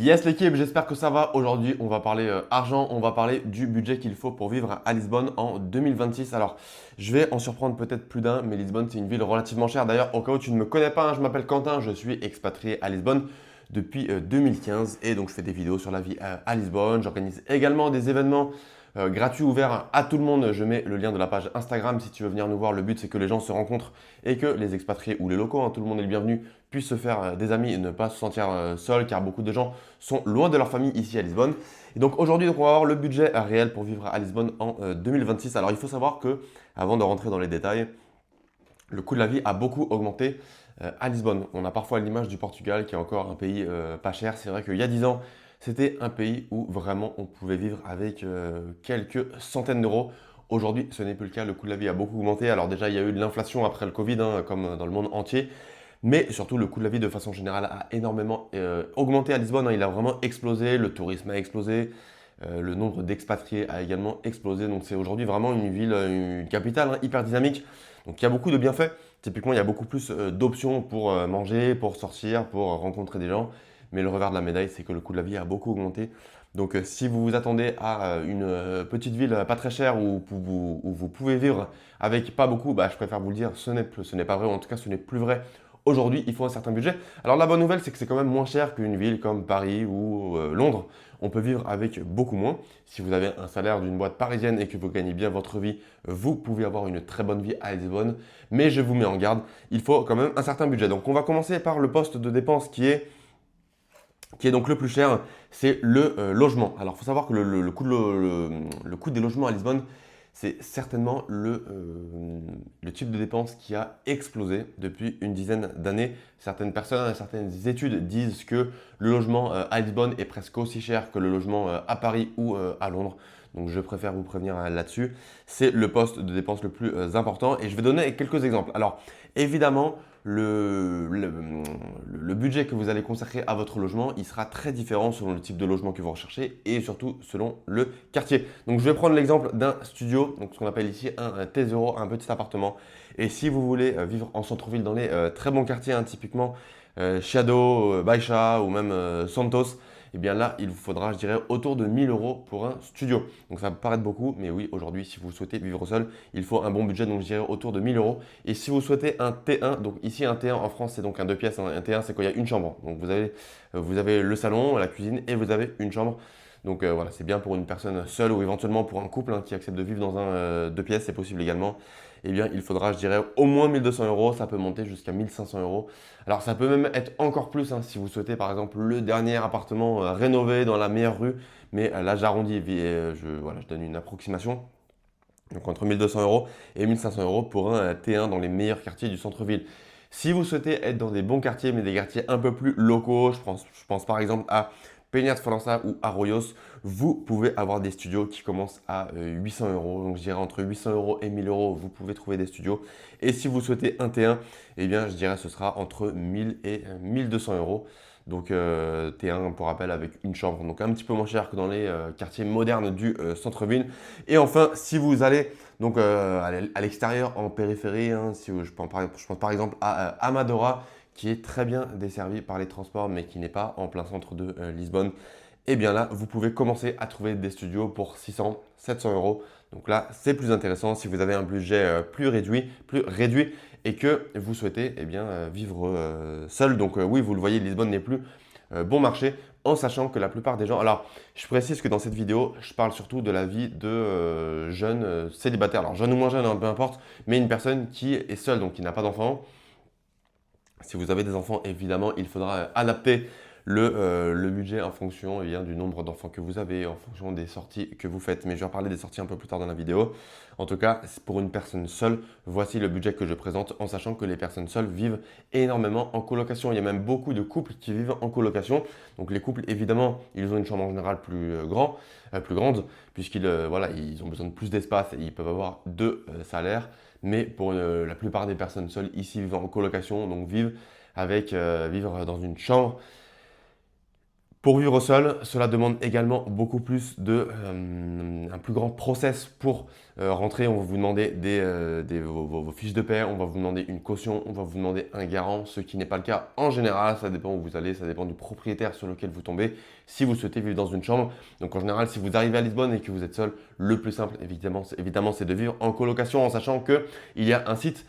Yes l'équipe, j'espère que ça va. Aujourd'hui, on va parler argent, on va parler du budget qu'il faut pour vivre à Lisbonne en 2026. Alors, je vais en surprendre peut-être plus d'un, mais Lisbonne, c'est une ville relativement chère. D'ailleurs, au cas où tu ne me connais pas, hein, je m'appelle Quentin, je suis expatrié à Lisbonne depuis 2015 et donc je fais des vidéos sur la vie à Lisbonne. J'organise également des événements gratuits ouverts à tout le monde. Je mets le lien de la page Instagram si tu veux venir nous voir. Le but, c'est que les gens se rencontrent et que les expatriés ou les locaux, hein, tout le monde est le bienvenu, puissent se faire des amis et ne pas se sentir seuls, car beaucoup de gens sont loin de leur famille ici à Lisbonne. Et donc aujourd'hui, on va avoir le budget réel pour vivre à Lisbonne en 2026. Alors il faut savoir que, avant de rentrer dans les détails, le coût de la vie a beaucoup augmenté à Lisbonne. On a parfois l'image du Portugal qui est encore un pays pas cher. C'est vrai qu'il y a 10 ans, c'était un pays où vraiment on pouvait vivre avec quelques centaines d'euros. Aujourd'hui, ce n'est plus le cas. Le coût de la vie a beaucoup augmenté. Alors déjà, il y a eu de l'inflation après le Covid, hein, comme dans le monde entier. Mais surtout, le coût de la vie de façon générale a énormément augmenté à Lisbonne, hein. Il a vraiment explosé. Le tourisme a explosé. Le nombre d'expatriés a également explosé. Donc c'est aujourd'hui vraiment une ville, une capitale, hein, hyper dynamique. Donc il y a beaucoup de bienfaits. Typiquement, il y a beaucoup plus d'options pour manger, pour sortir, pour rencontrer des gens. Mais le revers de la médaille, c'est que le coût de la vie a beaucoup augmenté. Donc si vous vous attendez à une petite ville pas très chère où vous pouvez vivre avec pas beaucoup, bah, je préfère vous le dire, ce n'est pas vrai. En tout cas, ce n'est plus vrai. Aujourd'hui, il faut un certain budget. Alors la bonne nouvelle, c'est que c'est quand même moins cher qu'une ville comme Paris ou Londres. On peut vivre avec beaucoup moins. Si vous avez un salaire d'une boîte parisienne et que vous gagnez bien votre vie, vous pouvez avoir une très bonne vie à Lisbonne. Mais je vous mets en garde, il faut quand même un certain budget. Donc on va commencer par le poste de dépense qui est donc le plus cher, c'est le logement. Alors il faut savoir que le coût des logements à Lisbonne, c'est certainement le type de dépense qui a explosé depuis une dizaine d'années. Certaines personnes, certaines études disent que le logement à Lisbonne est presque aussi cher que le logement à Paris ou à Londres. Donc je préfère vous prévenir là-dessus. C'est le poste de dépense le plus important et je vais donner quelques exemples. Alors évidemment, le budget que vous allez consacrer à votre logement, il sera très différent selon le type de logement que vous recherchez et surtout selon le quartier. Donc je vais prendre l'exemple d'un studio, donc ce qu'on appelle ici un T0, un petit appartement. Et si vous voulez vivre en centre-ville dans les très bons quartiers, hein, typiquement Chiado, Baixa ou même Santos, eh bien là, il vous faudra, je dirais, autour de 1000 euros pour un studio. Donc ça peut paraître beaucoup, mais oui, aujourd'hui, si vous souhaitez vivre seul, il faut un bon budget, donc je dirais autour de 1000 euros. Et si vous souhaitez un T1, donc ici un T1 en France, c'est donc un 2 pièces, hein. Un T1, c'est quand il y a une chambre. Donc vous avez le salon, la cuisine et vous avez une chambre. Donc voilà, c'est bien pour une personne seule ou éventuellement pour un couple, hein, qui accepte de vivre dans un 2 pièces, c'est possible également. Eh bien, il faudra, je dirais, au moins 1200 euros. Ça peut monter jusqu'à 1500 euros. Alors, ça peut même être encore plus, hein, si vous souhaitez, par exemple, le dernier appartement rénové dans la meilleure rue. Mais là, j'arrondis et voilà, je donne une approximation. Donc, entre 1200 euros et 1500 euros pour un T1 dans les meilleurs quartiers du centre-ville. Si vous souhaitez être dans des bons quartiers, mais des quartiers un peu plus locaux, je pense par exemple à Peñas de França ou Arroyos, vous pouvez avoir des studios qui commencent à 800 euros. Donc je dirais entre 800 euros et 1000 euros, vous pouvez trouver des studios. Et si vous souhaitez un T1, eh bien je dirais ce sera entre 1000 et 1200 euros. Donc T1 pour rappel avec une chambre, donc un petit peu moins cher que dans les quartiers modernes du centre-ville. Et enfin, si vous allez donc à l'extérieur, en périphérie, hein, si je pense par exemple à Amadora, qui est très bien desservi par les transports, mais qui n'est pas en plein centre de Lisbonne. Et bien là, vous pouvez commencer à trouver des studios pour 600, 700 euros. Donc là, c'est plus intéressant si vous avez un budget plus réduit et que vous souhaitez eh bien, vivre seul. Donc oui, vous le voyez, Lisbonne n'est plus bon marché, en sachant que la plupart des gens… Alors, je précise que dans cette vidéo, je parle surtout de la vie de jeunes célibataires. Alors, jeunes ou moins jeunes, hein, peu importe, mais une personne qui est seule, donc qui n'a pas d'enfant. Si vous avez des enfants, évidemment, il faudra adapter le budget en fonction eh bien, du nombre d'enfants que vous avez, en fonction des sorties que vous faites. Mais je vais reparler des sorties un peu plus tard dans la vidéo. En tout cas, pour une personne seule, voici le budget que je présente, en sachant que les personnes seules vivent énormément en colocation. Il y a même beaucoup de couples qui vivent en colocation. Donc les couples, évidemment, ils ont une chambre en général plus grande, puisqu'ils voilà, ils ont besoin de plus d'espace et ils peuvent avoir deux salaires. Mais pour la plupart des personnes seules ici vivant en colocation, donc vivre dans une chambre Pour vivre seul, cela demande également beaucoup plus un plus grand process pour rentrer. On va vous demander vos fiches de paie, on va vous demander une caution, on va vous demander un garant, ce qui n'est pas le cas en général. Ça dépend où vous allez, ça dépend du propriétaire sur lequel vous tombez. Si vous souhaitez vivre dans une chambre, donc en général, si vous arrivez à Lisbonne et que vous êtes seul, le plus simple, évidemment, c'est de vivre en colocation, en sachant qu'il y a un site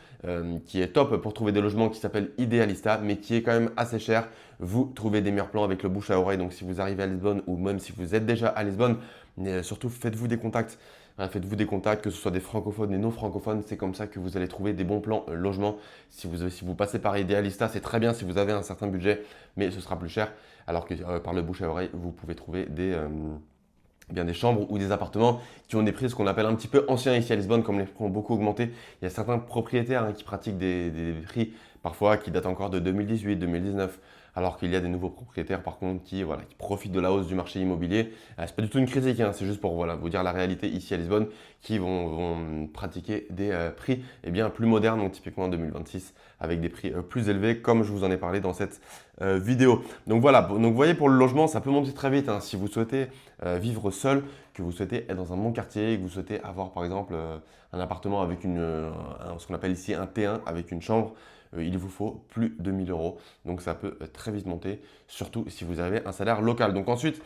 qui est top pour trouver des logements qui s'appelle Idealista, mais qui est quand même assez cher. Vous trouvez des meilleurs plans avec le bouche à oreille. Donc si vous arrivez à Lisbonne ou même si vous êtes déjà à Lisbonne, surtout faites-vous des contacts. Faites-vous des contacts, que ce soit des francophones et non francophones. C'est comme ça que vous allez trouver des bons plans logement. Si vous passez par Idealista, c'est très bien si vous avez un certain budget, mais ce sera plus cher. Alors que par le bouche à oreille, vous pouvez trouver des chambres ou des appartements qui ont des prix, ce qu'on appelle un petit peu anciens ici à Lisbonne, comme les prix ont beaucoup augmenté. Il y a certains propriétaires qui pratiquent des prix parfois qui datent encore de 2018, 2019, alors qu'il y a des nouveaux propriétaires par contre qui profitent de la hausse du marché immobilier. C'est pas du tout une critique, c'est juste pour vous dire la réalité ici à Lisbonne, qui vont pratiquer des prix plus modernes, donc typiquement en 2026, avec des prix plus élevés, comme je vous en ai parlé dans cette vidéo. Donc voilà, donc vous voyez pour le logement, ça peut monter très vite si vous souhaitez vivre seul, que vous souhaitez être dans un bon quartier, que vous souhaitez avoir par exemple un appartement avec ce qu'on appelle ici un T1 avec une chambre, il vous faut plus de 1000 euros. Donc ça peut très vite monter, surtout si vous avez un salaire local. Donc ensuite,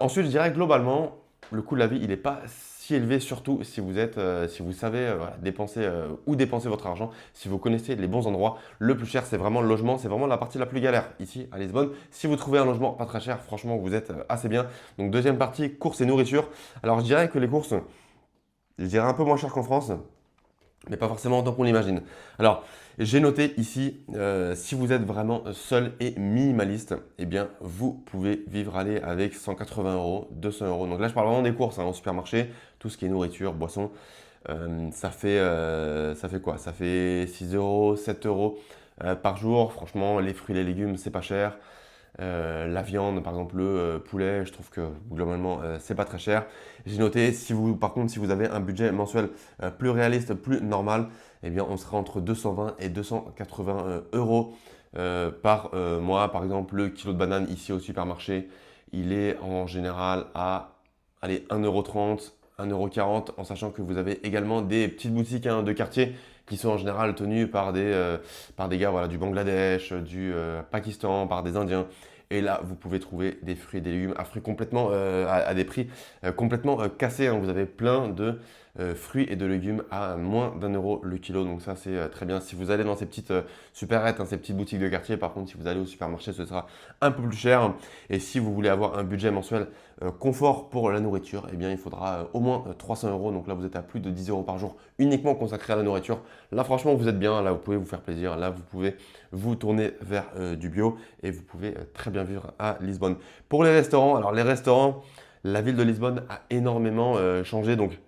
ensuite je dirais globalement, le coût de la vie, il n'est pas si élevé, surtout si vous savez dépenser où dépenser votre argent, si vous connaissez les bons endroits. Le plus cher, c'est vraiment le logement, c'est vraiment la partie la plus galère ici à Lisbonne. Si vous trouvez un logement pas très cher, franchement, vous êtes assez bien. Donc deuxième partie, courses et nourriture. Alors je dirais que les courses, je dirais un peu moins cher qu'en France, mais pas forcément autant qu'on l'imagine. Alors, j'ai noté ici, si vous êtes vraiment seul et minimaliste, eh bien, vous pouvez vivre avec 180 euros, 200 euros. Donc là, je parle vraiment des courses au supermarché, tout ce qui est nourriture, boisson. Ça fait quoi? Ça fait 6 euros, 7 euros par jour. Franchement, les fruits et les légumes, c'est pas cher. La viande, par exemple le poulet, je trouve que globalement c'est pas très cher. J'ai noté, par contre, si vous avez un budget mensuel plus réaliste, plus normal, eh bien on sera entre 220 et 280 euros par mois. Par exemple, le kilo de banane ici au supermarché, il est en général à allez, 1,30 €, 1,40 €, en sachant que vous avez également des petites boutiques de quartier qui sont en général tenues par des gars du Bangladesh, du Pakistan, par des Indiens. Et là, vous pouvez trouver des fruits et des légumes à des prix complètement cassés. Vous avez plein de fruits et de légumes à moins d'1 € le kilo. Donc ça, c'est très bien. Si vous allez dans ces petites supérettes, ces petites boutiques de quartier, par contre, si vous allez au supermarché, ce sera un peu plus cher. Et si vous voulez avoir un budget mensuel confort pour la nourriture, eh bien, il faudra au moins 300 euros. Donc là, vous êtes à plus de 10 euros par jour uniquement consacré à la nourriture. Là, franchement, vous êtes bien. Là, vous pouvez vous faire plaisir. Là, vous pouvez vous tourner vers du bio et vous pouvez très bien vivre à Lisbonne. Pour les restaurants, alors les restaurants, la ville de Lisbonne a énormément changé. Donc,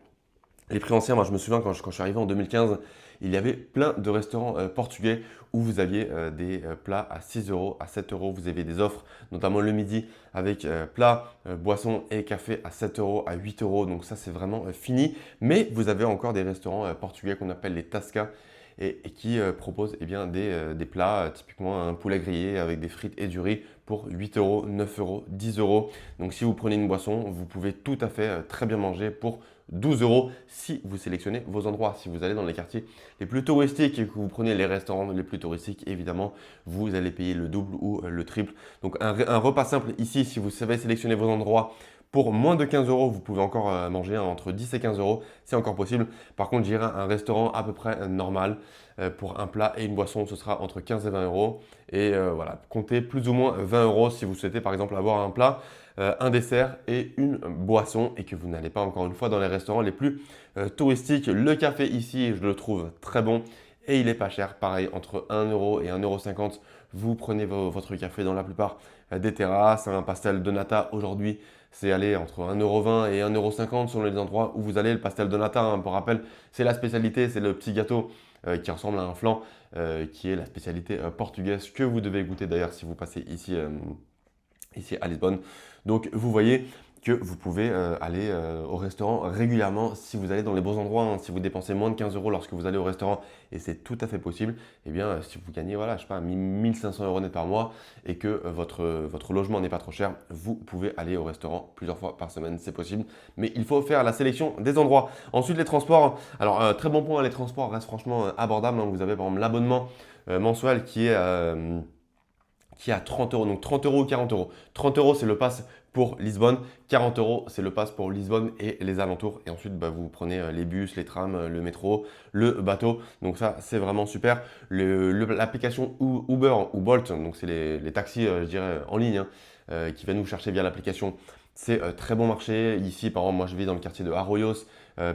les prix anciens, moi je me souviens quand je suis arrivé en 2015, il y avait plein de restaurants portugais où vous aviez des plats à 6 euros, à 7 euros. Vous aviez des offres, notamment le midi, avec plats, boissons et café à 7 euros, à 8 euros. Donc ça, c'est vraiment fini. Mais vous avez encore des restaurants portugais qu'on appelle les tascas et qui proposent des plats, typiquement un poulet grillé avec des frites et du riz pour 8 euros, 9 euros, 10 euros. Donc si vous prenez une boisson, vous pouvez tout à fait très bien manger pour 12 euros si vous sélectionnez vos endroits. Si vous allez dans les quartiers les plus touristiques et que vous prenez les restaurants les plus touristiques, évidemment, vous allez payer le double ou le triple. Donc un repas simple ici, si vous savez sélectionner vos endroits, pour moins de 15 euros, vous pouvez encore manger entre 10 et 15 euros, c'est encore possible. Par contre, j'irai un restaurant à peu près normal pour un plat et une boisson, ce sera entre 15 et 20 euros. Et voilà, comptez plus ou moins 20 euros si vous souhaitez par exemple avoir un plat, un dessert et une boisson et que vous n'allez pas encore une fois dans les restaurants les plus touristiques. Le café ici, je le trouve très bon et il n'est pas cher. Pareil, entre 1 euro et 1,50 €, vous prenez votre café dans la plupart des terrasses. Un pastel de nata aujourd'hui, c'est aller entre 1,20 € et 1,50 € selon les endroits où vous allez. Le pastel de nata, pour rappel, c'est la spécialité, c'est le petit gâteau qui ressemble à un flan, qui est la spécialité portugaise que vous devez goûter d'ailleurs si vous passez ici à Lisbonne. Donc vous voyez, que vous pouvez aller au restaurant régulièrement si vous allez dans les bons endroits. Hein. Si vous dépensez moins de 15 euros lorsque vous allez au restaurant, et c'est tout à fait possible, eh bien, si vous gagnez, voilà, je sais pas, 1500 euros net par mois et que votre logement n'est pas trop cher, vous pouvez aller au restaurant plusieurs fois par semaine, c'est possible. Mais il faut faire la sélection des endroits. Ensuite, les transports. Alors, très bon point, les transports restent franchement abordables. Hein. Vous avez par exemple l'abonnement mensuel qui est à 30 euros. Donc 30 euros ou 40 euros. 30 euros, c'est le pass pour Lisbonne. 40 euros, c'est le pass pour Lisbonne et les alentours. Et ensuite, vous prenez les bus, les trams, le métro, le bateau. Donc ça, c'est vraiment super. L'application Uber ou Bolt, donc c'est les taxis, je dirais, en ligne, hein, qui viennent nous chercher via l'application. C'est très bon marché. Ici, par exemple, moi, je vis dans le quartier de Arroyos.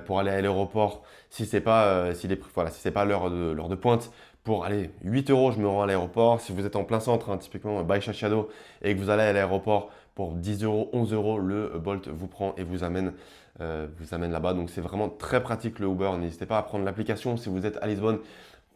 Pour aller à l'aéroport, si ce n'est pas, voilà, si c'est pas l'heure de pointe, pour aller 8 euros, je me rends à l'aéroport. Si vous êtes en plein centre, hein, typiquement Baixo Shadow, et que vous allez à l'aéroport pour 10 euros, 11 euros, le Bolt vous prend et vous amène là-bas. Donc c'est vraiment très pratique le Uber. N'hésitez pas à prendre l'application si vous êtes à Lisbonne,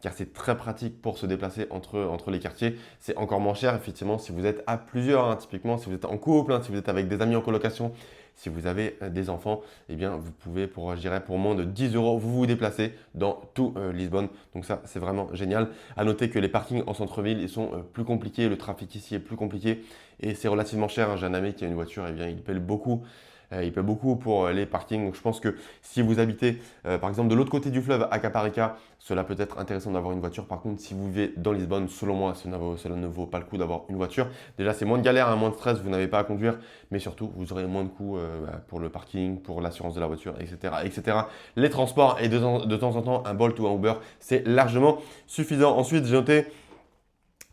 car c'est très pratique pour se déplacer entre les quartiers. C'est encore moins cher, effectivement, si vous êtes à plusieurs, hein, typiquement si vous êtes en couple, hein, si vous êtes avec des amis en colocation, si vous avez des enfants, eh bien, vous pouvez, je dirais, pour moins de 10 euros, vous déplacer dans tout Lisbonne. Donc ça, c'est vraiment génial. À noter que les parkings en centre-ville, ils sont plus compliqués. Le trafic ici est plus compliqué et c'est relativement cher. Hein. J'ai un ami qui a une voiture, eh bien, il paie beaucoup. Il paie beaucoup pour les parkings. Donc je pense que si vous habitez, par exemple, de l'autre côté du fleuve, à Caparica, cela peut être intéressant d'avoir une voiture. Par contre, si vous vivez dans Lisbonne, selon moi, cela ne vaut pas le coup d'avoir une voiture. Déjà, c'est moins de galère, hein, moins de stress, vous n'avez pas à conduire, mais surtout, vous aurez moins de coûts pour le parking, pour l'assurance de la voiture, etc., etc. Les transports et de temps en temps, un Bolt ou un Uber, c'est largement suffisant. Ensuite, j'ai noté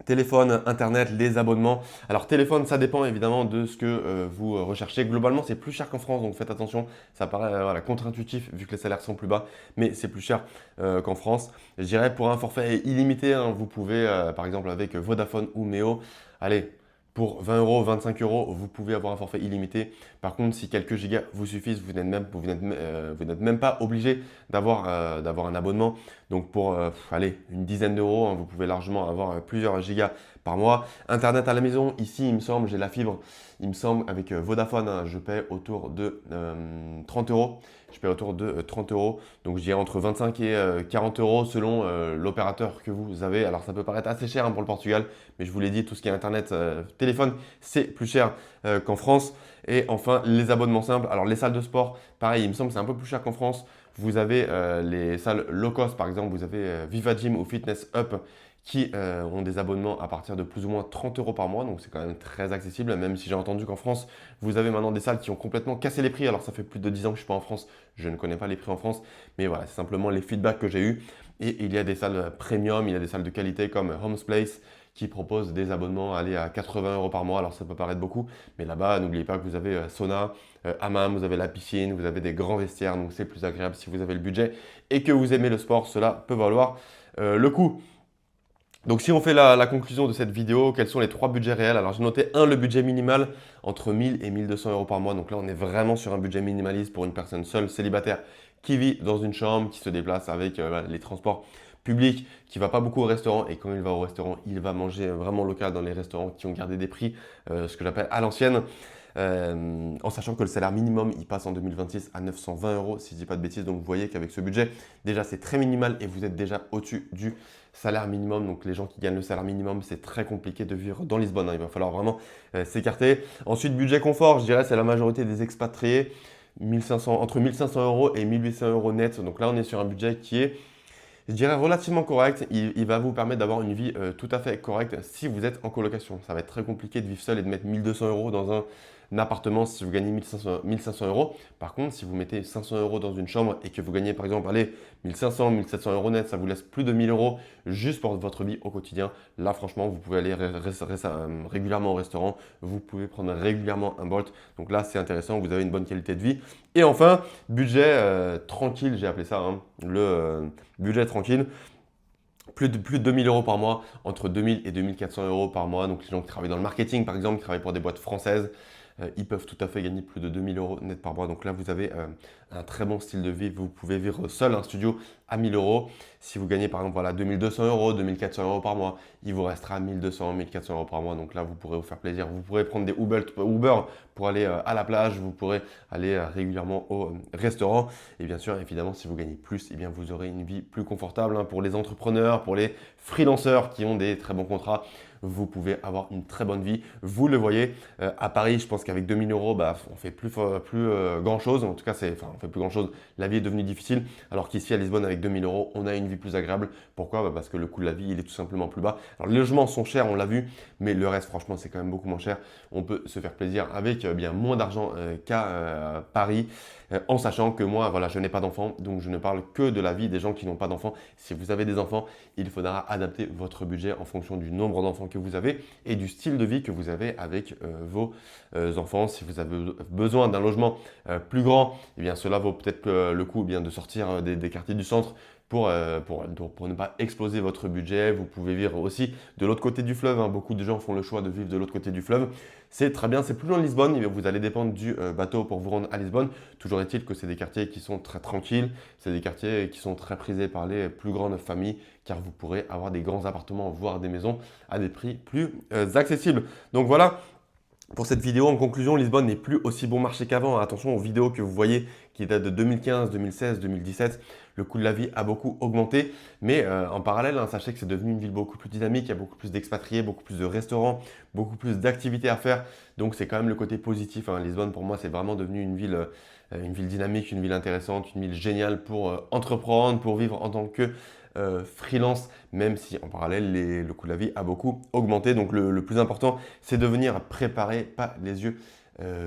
téléphone, internet, les abonnements. Alors téléphone, ça dépend évidemment de ce que vous recherchez. Globalement, c'est plus cher qu'en France, donc faites attention. Ça paraît voilà, contre-intuitif vu que les salaires sont plus bas, mais c'est plus cher qu'en France. Je dirais pour un forfait illimité, hein, vous pouvez, par exemple avec Vodafone ou Meo, allez, pour 20 euros, 25 euros, vous pouvez avoir un forfait illimité. Par contre, si quelques gigas vous suffisent, vous n'êtes même pas obligé d'avoir un abonnement. Donc pour allez, une dizaine d'euros, hein, vous pouvez largement avoir plusieurs gigas par mois. Internet à la maison, ici, il me semble, j'ai la fibre. Il me semble, avec Vodafone, hein, je paie autour de 30 euros. Je paie autour de 30 euros. Donc je dirais entre 25 et 40 euros selon l'opérateur que vous avez. Alors ça peut paraître assez cher hein, pour le Portugal, mais je vous l'ai dit, tout ce qui est Internet, téléphone, c'est plus cher qu'en France. Et enfin, les abonnements simples. Alors les salles de sport, pareil, il me semble que c'est un peu plus cher qu'en France. Vous avez les salles low cost, par exemple, vous avez Viva Gym ou Fitness Up qui ont des abonnements à partir de plus ou moins 30 euros par mois. Donc c'est quand même très accessible, même si j'ai entendu qu'en France, vous avez maintenant des salles qui ont complètement cassé les prix. Alors ça fait plus de 10 ans que je ne suis pas en France, je ne connais pas les prix en France, mais voilà, c'est simplement les feedbacks que j'ai eus. Et il y a des salles premium, il y a des salles de qualité comme Homes Place qui proposent des abonnements aller à 80 euros par mois. Alors ça peut paraître beaucoup, mais là-bas, n'oubliez pas que vous avez sauna, hammam, vous avez la piscine, vous avez des grands vestiaires, donc c'est plus agréable si vous avez le budget et que vous aimez le sport, cela peut valoir le coup. Donc si on fait la conclusion de cette vidéo, quels sont les trois budgets réels? Alors j'ai noté le budget minimal entre 1000 et 1200 euros par mois. Donc là on est vraiment sur un budget minimaliste pour une personne seule, célibataire, qui vit dans une chambre, qui se déplace avec les transports publics, qui ne va pas beaucoup au restaurant. Et quand il va au restaurant, il va manger vraiment local dans les restaurants qui ont gardé des prix, ce que j'appelle à l'ancienne. En sachant que le salaire minimum, il passe en 2026 à 920 euros, si je ne dis pas de bêtises. Donc vous voyez qu'avec ce budget, déjà c'est très minimal et vous êtes déjà au-dessus du salaire minimum. Donc les gens qui gagnent le salaire minimum, c'est très compliqué de vivre dans Lisbonne. Hein. Il va falloir vraiment s'écarter. Ensuite, budget confort, je dirais c'est la majorité des expatriés, entre 1500 euros et 1800 euros net. Donc là, on est sur un budget qui est, je dirais, relativement correct. Il va vous permettre d'avoir une vie tout à fait correcte si vous êtes en colocation. Ça va être très compliqué de vivre seul et de mettre 1200 euros dans un appartement si vous gagnez 1500 euros. Par contre, si vous mettez 500 euros dans une chambre et que vous gagnez par exemple, allez, 1500, 1700 euros net, ça vous laisse plus de 1000 euros juste pour votre vie au quotidien. Là, franchement, vous pouvez aller régulièrement au restaurant, vous pouvez prendre régulièrement un Bolt. Donc là, c'est intéressant, vous avez une bonne qualité de vie. Et enfin, budget tranquille, j'ai appelé ça, hein, le budget tranquille. Plus de 2000 euros par mois, entre 2000 et 2400 euros par mois. Donc les gens qui travaillent dans le marketing, par exemple, qui travaillent pour des boîtes françaises, ils peuvent tout à fait gagner plus de 2000 euros net par mois. Donc là, vous avez un très bon style de vie. Vous pouvez vivre seul un studio à 1000 euros. Si vous gagnez par exemple voilà, 2200 euros, 2400 euros par mois, il vous restera 1200, 1400 euros par mois. Donc là, vous pourrez vous faire plaisir. Vous pourrez prendre des Uber pour aller à la plage. Vous pourrez aller régulièrement au restaurant. Et bien sûr, évidemment, si vous gagnez plus, eh bien, vous aurez une vie plus confortable pour les entrepreneurs, pour les freelanceurs qui ont des très bons contrats. Vous pouvez avoir une très bonne vie. Vous le voyez, à Paris, je pense qu'avec 2000 euros, bah, on ne fait plus grand chose. En tout cas, on fait plus grand chose. La vie est devenue difficile. Alors qu'ici, à Lisbonne, avec 2000 euros, on a une vie plus agréable. Pourquoi? Bah, parce que le coût de la vie, il est tout simplement plus bas. Alors, les logements sont chers, on l'a vu, mais le reste, franchement, c'est quand même beaucoup moins cher. On peut se faire plaisir avec bien moins d'argent qu'à Paris, en sachant que moi, voilà, je n'ai pas d'enfants, donc je ne parle que de la vie des gens qui n'ont pas d'enfants. Si vous avez des enfants, il faudra adapter votre budget en fonction du nombre d'enfants que vous avez et du style de vie que vous avez avec vos enfants. Si vous avez besoin d'un logement plus grand, eh bien, cela vaut peut-être le coup de sortir des quartiers du centre pour ne pas exploser votre budget. Vous pouvez vivre aussi de l'autre côté du fleuve. Beaucoup de gens font le choix de vivre de l'autre côté du fleuve. C'est très bien, c'est plus loin de Lisbonne. Vous allez dépendre du bateau pour vous rendre à Lisbonne. Toujours est-il que c'est des quartiers qui sont très tranquilles. C'est des quartiers qui sont très prisés par les plus grandes familles car vous pourrez avoir des grands appartements, voire des maisons à des prix plus accessibles. Donc voilà. Pour cette vidéo, en conclusion, Lisbonne n'est plus aussi bon marché qu'avant. Attention aux vidéos que vous voyez qui datent de 2015, 2016, 2017. Le coût de la vie a beaucoup augmenté. Mais en parallèle, sachez que c'est devenu une ville beaucoup plus dynamique. Il y a beaucoup plus d'expatriés, beaucoup plus de restaurants, beaucoup plus d'activités à faire. Donc c'est quand même le côté positif. Lisbonne, pour moi, c'est vraiment devenu une ville dynamique, une ville intéressante, une ville géniale pour entreprendre, pour vivre en tant que freelance, même si en parallèle, le coût de la vie a beaucoup augmenté. Donc le plus important, c'est de venir préparer, pas les yeux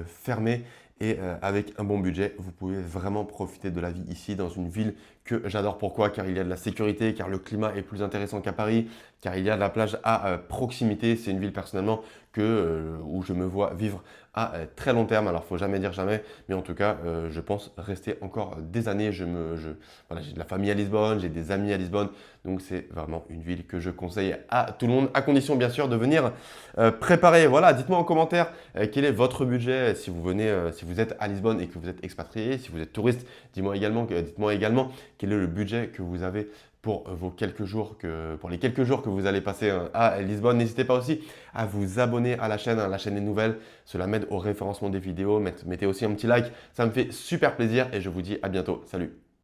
fermés. Et avec un bon budget, vous pouvez vraiment profiter de la vie ici dans une ville que j'adore. Pourquoi? Car il y a de la sécurité, car le climat est plus intéressant qu'à Paris, car il y a de la plage à proximité. C'est une ville personnellement où je me vois vivre à très long terme. Alors, il ne faut jamais dire jamais, mais en tout cas, je pense rester encore des années. Voilà, j'ai de la famille à Lisbonne, j'ai des amis à Lisbonne, donc c'est vraiment une ville que je conseille à tout le monde, à condition bien sûr de venir préparer. Voilà, dites-moi en commentaire quel est votre budget si vous venez, si vous êtes à Lisbonne et que vous êtes expatrié, si vous êtes touriste. Dites-moi également quel est le budget que vous avez pour pour les quelques jours que vous allez passer à Lisbonne. N'hésitez pas aussi à vous abonner à la chaîne. La chaîne est nouvelle. Cela m'aide au référencement des vidéos. Mettez aussi un petit like. Ça me fait super plaisir et je vous dis à bientôt. Salut!